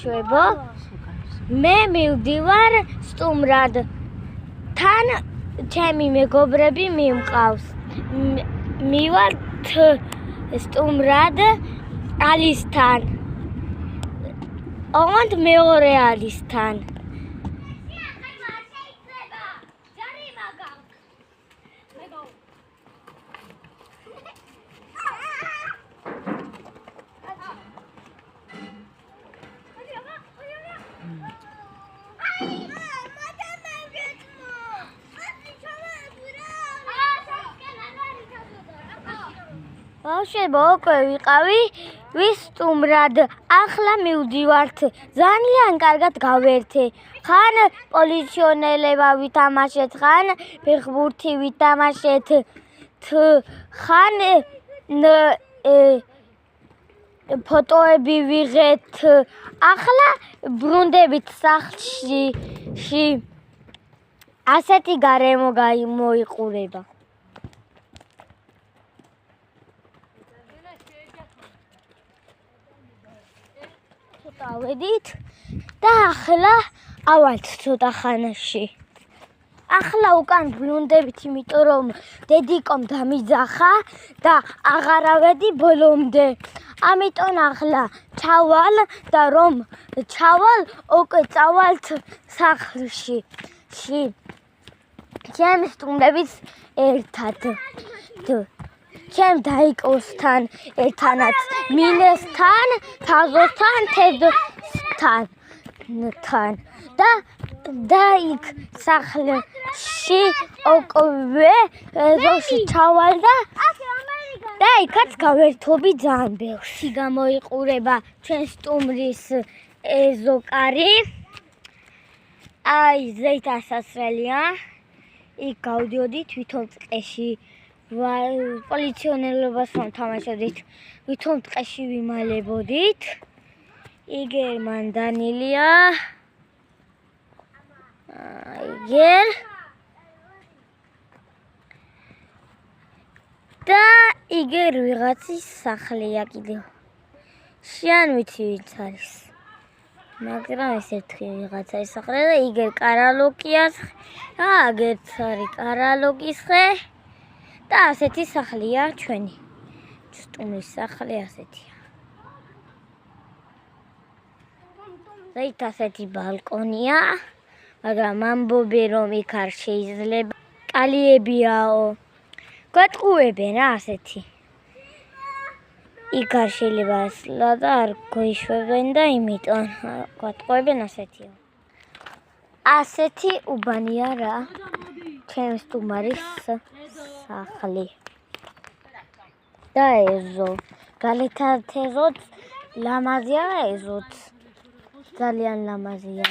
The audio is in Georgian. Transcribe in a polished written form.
ბავშვებო, მე მივდივარ სტუმრად. თან ჩემი მეგობრები მიმყავს. მივართ სტუმრად ალისთან. ოღონდ მეორე ალისთან. ბავშვებო, უკვე ვიყავი ვისტუმრად. ახლა მივდივართ. ძალიან კარგად გავერთე. ხან პოლიციონერება ვითამაშეთ, ხან ფეხბურთი ვითამაშეთ, ხან ფოტოები ვიღეთ. ახლა ბრუნდებით სახლში. ასეთი გარემო მოიყურება. ავედით და ახლა ავალთ ცოტა ხანაში. ახლა უკან ბრუნდებით, იმიტომ რომ დედიკომ დამიძახა და აღარ ავედი ბოლომდე. ამიტომ ახლა ჩავალ და რომ ჩავალ, უკვე წავალთ სახლში. ჩემ სტუმრებით ერთად. ჩემ დაიკოსთან ერთანაც, მინესთან, თაზოსთან, თედოსთან და იქ სახლში უკვე ეზოში ჩავალ და იქაც გავერთობი ძალიან ბევრში. გამოიყურება ჩვენ სტუმრის ეზოკარი. აი, ზეით ასასრელია. იქ გავდიოდი თვითონ ტყეში. პოლიციონერობას რომ თამაშობდით, ვითომ ტყეში ვიმალებოდით. იგერ მანდანილია. იგერ და იგერ ვიღაცის სახლია კიდევ. შენ ვიცი ვინც არის. მაგრამ ეს ერთი ვიღაცა ისახლია და იგერ კარალოკიას. აგერც არის კარალოკის ხე. და ასეთი სახლია ჩვენი. სტუმრის სახლი ასეთია. ზეით ასეთი ბალკონია, მაგრამ ამბობენ რომ იქ არ შეიძლება. კალიებიაო. გვატყუებენ რა ასეთი. იქ არ შეიძლება ასლა და არ გვიშვებენ და იმიტომ გვატყუებენ ასეთია. ასეთი უბანია რა. ჩემ სტუმრის სახლი. და ეზო. გალეთათ ეზოც ლამაზია და ეზოც ძალიან ლამაზია.